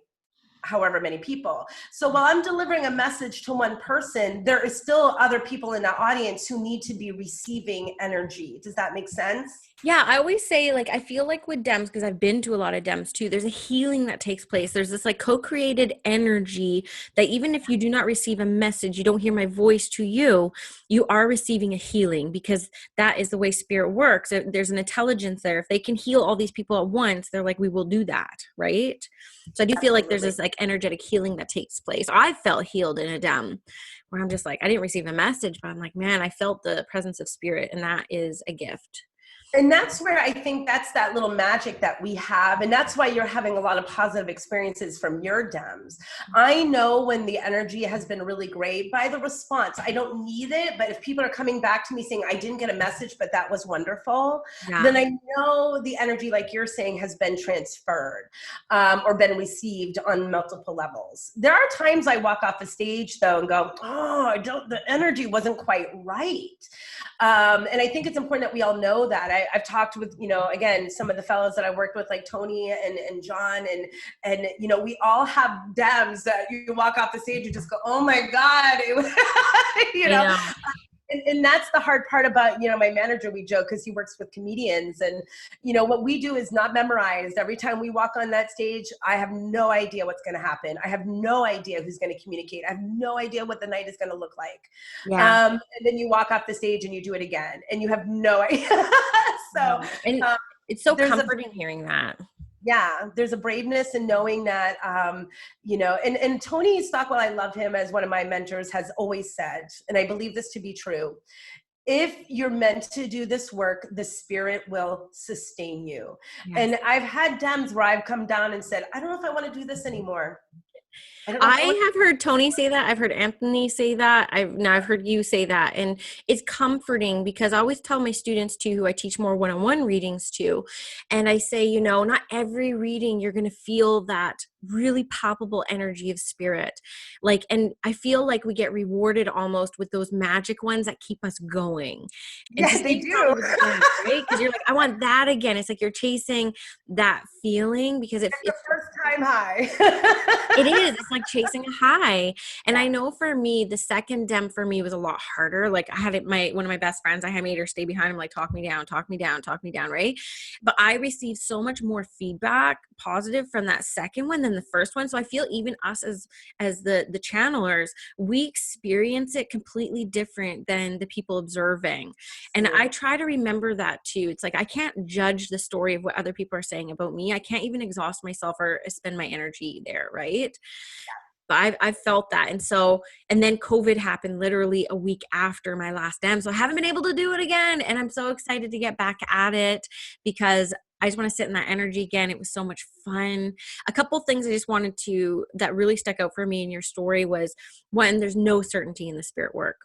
however many people. So while I'm delivering a message to one person, there is still other people in the audience who need to be receiving energy. Does that make sense? Yeah, I always say, like, I feel like with DEMS, because I've been to a lot of DEMS too, there's a healing that takes place. There's this like co-created energy that even if you do not receive a message, you don't hear my voice to you, you are receiving a healing, because that is the way spirit works. There's an intelligence there. If they can heal all these people at once, they're like, we will do that, right? So I do feel like there's Absolutely. this like energetic healing that takes place. I felt healed in a DEM where I'm just like, I didn't receive a message, but I'm like, man, I felt the presence of spirit, and that is a gift. And that's where I think that's that little magic that we have. And that's why you're having a lot of positive experiences from your DEMs. I know when the energy has been really great by the response. I don't need it, but if people are coming back to me saying, I didn't get a message, but that was wonderful, Yeah. then I know the energy, like you're saying, has been transferred or been received on multiple levels. There are times I walk off the stage though and go, oh, the energy wasn't quite right. And I think it's important that we all know that. I've talked with, again, some of the fellows that I worked with, like Tony and John, and we all have DEMs that you walk off the stage, you just go, oh my God, it was, I know. and that's the hard part about, my manager, we joke, because he works with comedians, and, what we do is not memorized. Every time we walk on that stage, I have no idea what's going to happen. I have no idea who's going to communicate. I have no idea what the night is going to look like. Yeah. And then you walk off the stage and you do it again, and you have no idea. So And um, it's so there's comforting hearing that. there's a braveness in knowing that, and Tony Stockwell, I love him as one of my mentors, has always said, and I believe this to be true: if you're meant to do this work, the spirit will sustain you. Yes. And I've had DEMs where I've come down and said, I don't know if I want to do this anymore. I don't know if I have heard Tony say that. I've heard Anthony say that. I've heard you say that. And it's comforting, because I always tell my students too, who I teach more one-on-one readings to. And I say, not every reading you're going to feel that really palpable energy of spirit. And I feel like we get rewarded almost with those magic ones that keep us going. And Yes, they same thing do. with DEMS, right? Because you're like, I want that again. It's like you're chasing that feeling, because it's The first time high. it is. It's like chasing a high. And I know for me, the second DEM for me was a lot harder. Like I had one of my best friends, I had made her stay behind him, like, talk me down, talk me down, talk me down. Right. But I received so much more feedback, positive, from that second one than the first one. So I feel even us as the channelers, we experience it completely different than the people observing. And I try to remember that too. It's like, I can't judge the story of what other people are saying about me. I can't even exhaust myself or spend my energy there. Right. But I've felt that. And then COVID happened literally a week after my last DEM. So I haven't been able to do it again. And I'm so excited to get back at it, because I just want to sit in that energy again. It was so much fun. A couple things I just wanted that really stuck out for me in your story was, one, there's no certainty in the spirit work.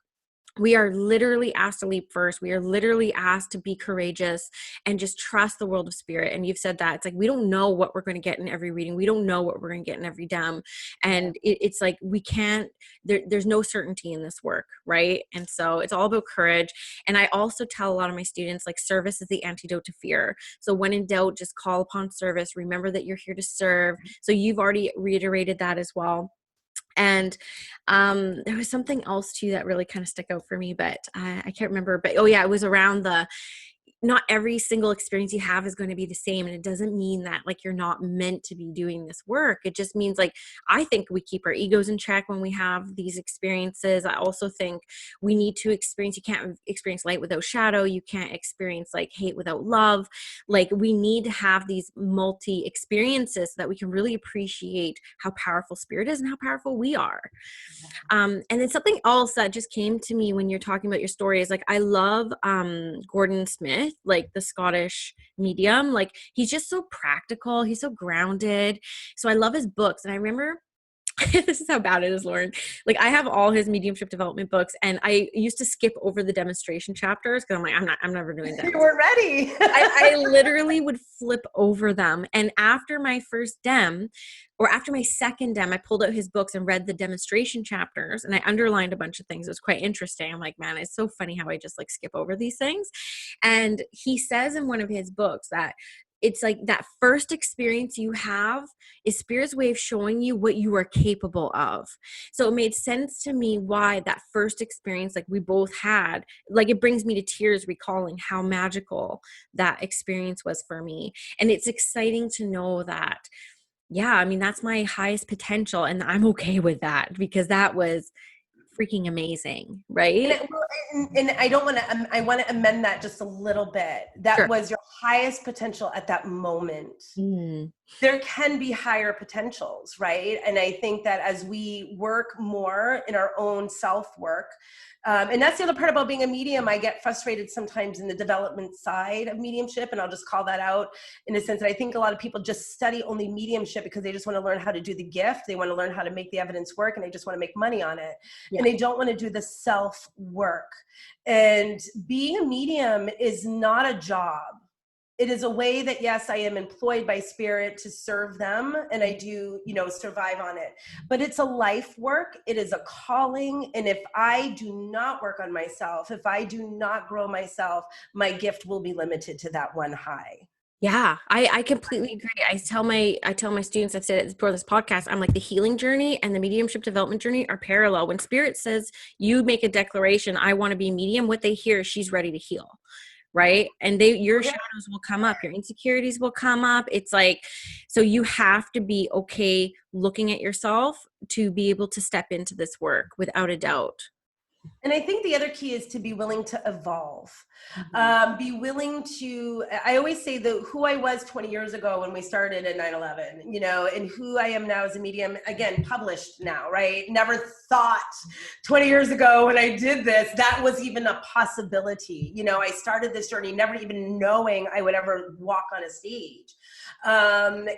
We are literally asked to leap first. We are literally asked to be courageous and just trust the world of spirit. And you've said that. It's like, we don't know what we're going to get in every reading. We don't know what we're going to get in every DEM. And it's like, we can't, there's no certainty in this work, right? And so it's all about courage. And I also tell a lot of my students, like, service is the antidote to fear. So when in doubt, just call upon service. Remember that you're here to serve. So you've already reiterated that as well. And there was something else too that really kind of stuck out for me, but I can't remember. But oh yeah, it was around not every single experience you have is going to be the same. And it doesn't mean that like you're not meant to be doing this work. It just means like, I think we keep our egos in check when we have these experiences. I also think we need to experience, you can't experience light without shadow. You can't experience like hate without love. Like we need to have these multi experiences so that we can really appreciate how powerful spirit is and how powerful we are. And then something else that just came to me when you're talking about your story is like, I love Gordon Smith, like the Scottish medium. Like he's just so practical. He's so grounded. So I love his books. And I remember this is how bad it is, Lauren. Like I have all his mediumship development books, and I used to skip over the demonstration chapters because I'm like, I'm never doing that. You were ready. I literally would flip over them. And after my first dem, or after my second dem, I pulled out his books and read the demonstration chapters, and I underlined a bunch of things. It was quite interesting. I'm like, man, it's so funny how I just like skip over these things. And he says in one of his books that it's like that first experience you have is spirit's way of showing you what you are capable of. So it made sense to me why that first experience, like we both had, like it brings me to tears recalling how magical that experience was for me. And it's exciting to know that, yeah, I mean, that's my highest potential, and I'm okay with that because that was freaking amazing, right? And I don't want to, I want to amend that just a little bit. That Sure. was your highest potential at that moment. Mm. There can be higher potentials, right? And I think that as we work more in our own self-work, and that's the other part about being a medium. I get frustrated sometimes in the development side of mediumship, and I'll just call that out in a sense that I think a lot of people just study only mediumship because they just want to learn how to do the gift. They want to learn how to make the evidence work, and they just want to make money on it. Yeah. And they don't want to do the self-work. And being a medium is not a job. It is a way that, yes, I am employed by spirit to serve them, and I do, survive on it. But it's a life work. It is a calling. And if I do not work on myself, if I do not grow myself, my gift will be limited to that one high. Yeah, I completely agree. I tell my students, I've said it before this podcast, I'm like, the healing journey and the mediumship development journey are parallel. When spirit says you make a declaration, I want to be a medium, what they hear is she's ready to heal. Right. And your shadows will come up, your insecurities will come up. It's like, so you have to be okay looking at yourself to be able to step into this work without a doubt. And I think the other key is to be willing to evolve. Be willing to, I always say that who I was 20 years ago when we started at 9/11, and who I am now as a medium, again, published now, right? Never thought 20 years ago when I did this, that was even a possibility. I started this journey never even knowing I would ever walk on a stage. And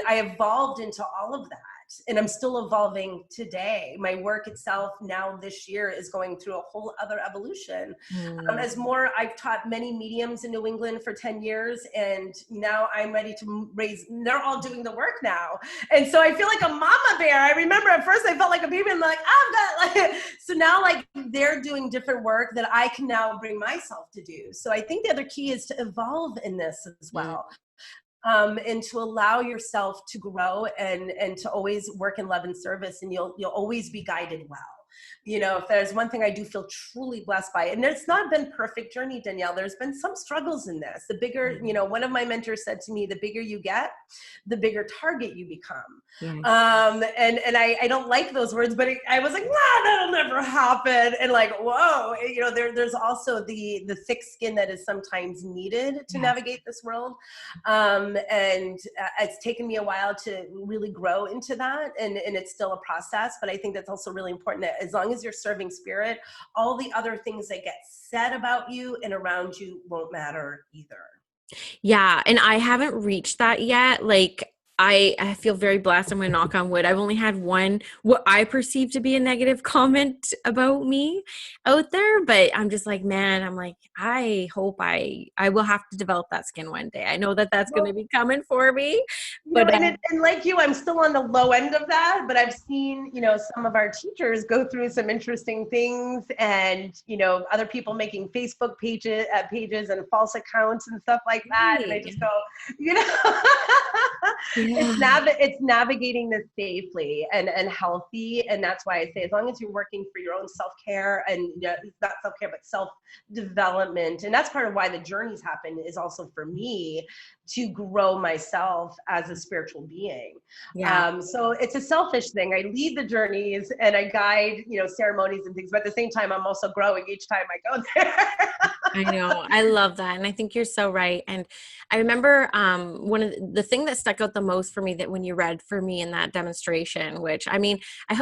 I evolved into all of that. And I'm still evolving today. My work itself now this year is going through a whole other evolution. I've taught many mediums in New England for 10 years, and now I'm ready to they're all doing the work now. And so I feel like a mama bear. I remember at first I felt like a baby, and like, so now like they're doing different work that I can now bring myself to do. So I think the other key is to evolve in this as well. And to allow yourself to grow and to always work in love and service, and you'll always be guided well. If there's one thing I do feel truly blessed by, and it's not been perfect journey, Danielle, there's been some struggles in this. The bigger, one of my mentors said to me, the bigger you get, the bigger target you become. Yes. And I don't like those words, but I was like, nah, that'll never happen. And like, whoa, there's also the thick skin that is sometimes needed to navigate this world. And it's taken me a while to really grow into that. And it's still a process, but I think that's also really important that as long as you're serving spirit, all the other things that get said about you and around you won't matter either. Yeah. And I haven't reached that yet. Like, I feel very blessed. I'm going to knock on wood. I've only had one, what I perceive to be a negative comment about me out there, but I'm just like, man, I'm like, I hope I will have to develop that skin one day. I know that that's going to be coming for me, but and like you, I'm still on the low end of that, but I've seen, some of our teachers go through some interesting things, and, other people making Facebook pages and false accounts and stuff like that. And I just go, Yeah. It's navigating this safely and healthy. And that's why I say, as long as you're working for your own self-care and not self-care, but self-development. And that's part of why the journeys happen, is also for me to grow myself as a spiritual being. Yeah. So it's a selfish thing. I lead the journeys and I guide, ceremonies and things, but at the same time, I'm also growing each time I go there. I know. I love that. And I think you're so right. And I remember one of the thing that stuck out the most for me, that when you read for me in that demonstration, which I mean,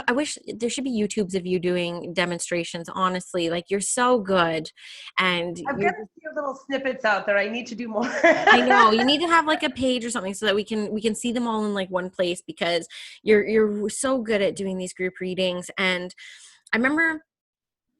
I wish there should be YouTubes of you doing demonstrations, honestly, like you're so good. And I've you're got a few little snippets out there. I need to do more. I know you need to have like a page or something so that we can see them all in like one place, because you're so good at doing these group readings. And I remember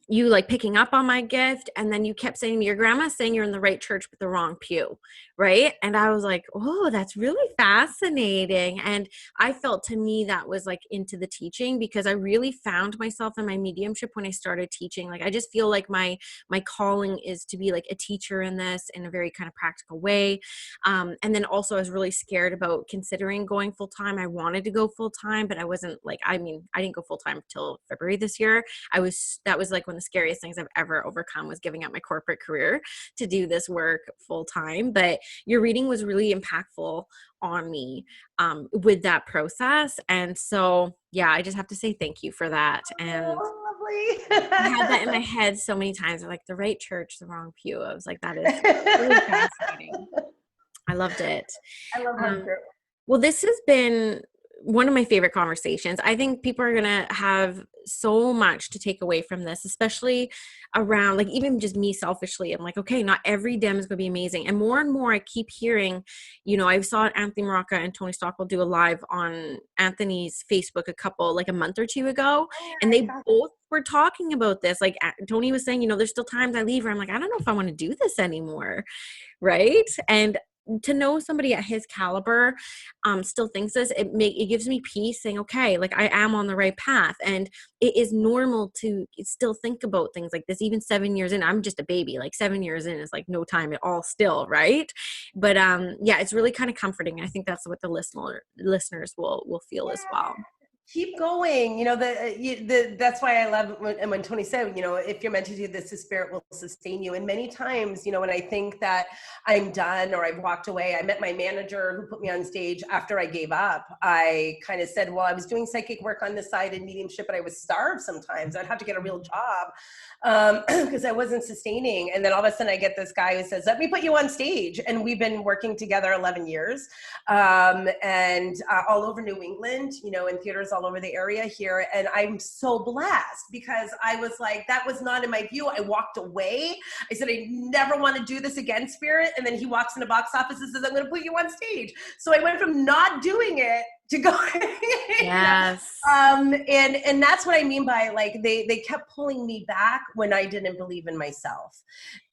you like picking up on my gift, and then you kept saying to me, your grandma's saying you're in the right church but the wrong pew, right? And I was like, oh, that's really fascinating. And I felt, to me, that was like into the teaching, because I really found myself in my mediumship when I started teaching. Like I just feel like my calling is to be like a teacher in this, in a very kind of practical way. And then also I was really scared about considering going full time. I wanted to go full time, but I wasn't like, I mean, I didn't go full time until February this year. That was like one of the scariest things I've ever overcome, was giving up my corporate career to do this work full time. But your reading was really impactful on me with that process. And so, yeah, I just have to say thank you for that. And Oh, I had that in my lovely. head so many times, like the right church, the wrong pew. I was like, that is really fascinating. I loved it. I love home Um, group. well, this has been one of my favorite conversations. I think people are going to have so much to take away from this, especially around like even just me selfishly. I'm like, okay, not every dem is going to be amazing. And more I keep hearing, I saw Anthony Maraca and Tony Stockwell do a live on Anthony's Facebook like a month or two ago. And I they got both were talking about this. Like Tony was saying, there's still times I leave where I'm like, I don't know if I want to do this anymore. Right. And to know somebody at his caliber still thinks this, it gives me peace, saying, okay, like I am on the right path. And it is normal to still think about things like this, even 7 years in. I'm just a baby. Like 7 years in is like no time at all still, right? But yeah, it's really kind of comforting. I think that's what the listeners will feel as well. keep going. That's why I love when Tony said, if you're meant to do this, the spirit will sustain you. And many times, when I think that I'm done or I've walked away, I met my manager who put me on stage after I gave up. I kind of said, well, I was doing psychic work on the side in mediumship, but I was starved sometimes. I'd have to get a real job because I wasn't sustaining. And then all of a sudden I get this guy who says, let me put you on stage. And we've been working together 11 years and all over New England, in theaters all over the area here. And I'm so blessed because I was like, that was not in my view. I walked away. I said, I never want to do this again, spirit. And then he walks in the box office and says, I'm going to put you on stage. So I went from not doing it to go. Yes. And that's what I mean by like, they kept pulling me back when I didn't believe in myself.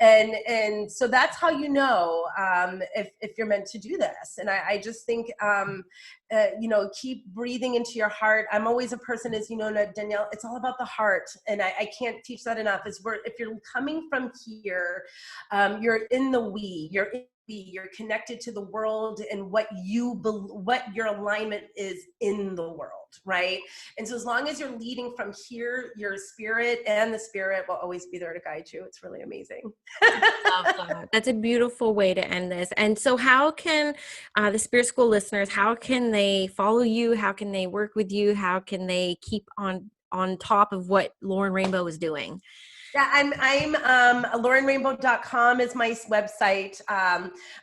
And so that's how if you're meant to do this. And I just think, keep breathing into your heart. I'm always a person, as you know, Danielle, it's all about the heart. And I can't teach that enough. If you're coming from here, you're in the we, you're connected to the world and what your alignment is in the world, right? And so as long as you're leading from here, your spirit and the spirit will always be there to guide you. It's really amazing. Love that. That's a beautiful way to end this. And so how can the Spirit School listeners, how can they follow you? How can they work with you? How can they keep on top of what Lauren Rainbow is doing? Yeah, I'm laurenrainbow.com is my website.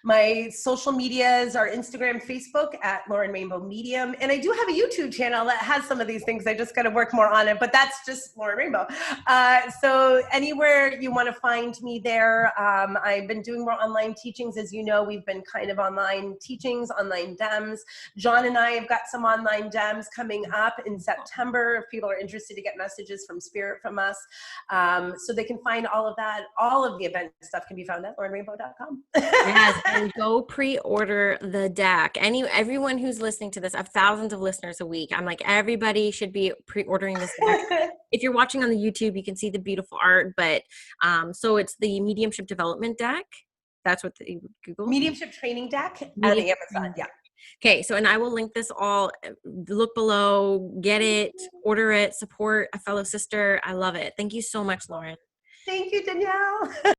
My social medias are Instagram, Facebook at Lauren Rainbow Medium. And I do have a YouTube channel that has some of these things. I just got to work more on it, but that's just Lauren Rainbow. So anywhere you want to find me there. I've been doing more online teachings. As you know, we've been kind of online teachings, online DEMs. John and I have got some online DEMs coming up in September if people are interested to get messages from Spirit from us. So they can find all of that. All of the event stuff can be found at laurenrainbow.com. Yes, and go pre-order the deck. Everyone who's listening to this, I have thousands of listeners a week. I'm like, everybody should be pre-ordering this deck. If you're watching on the YouTube, you can see the beautiful art, but so it's the Mediumship Development Deck. That's what you Google. Mediumship Training Deck on Mediumship Amazon. Yeah. Okay, so and I will link this all. Look below, get it, order it, support a fellow sister. I love it. Thank you so much, Lauren. Thank you, Danielle.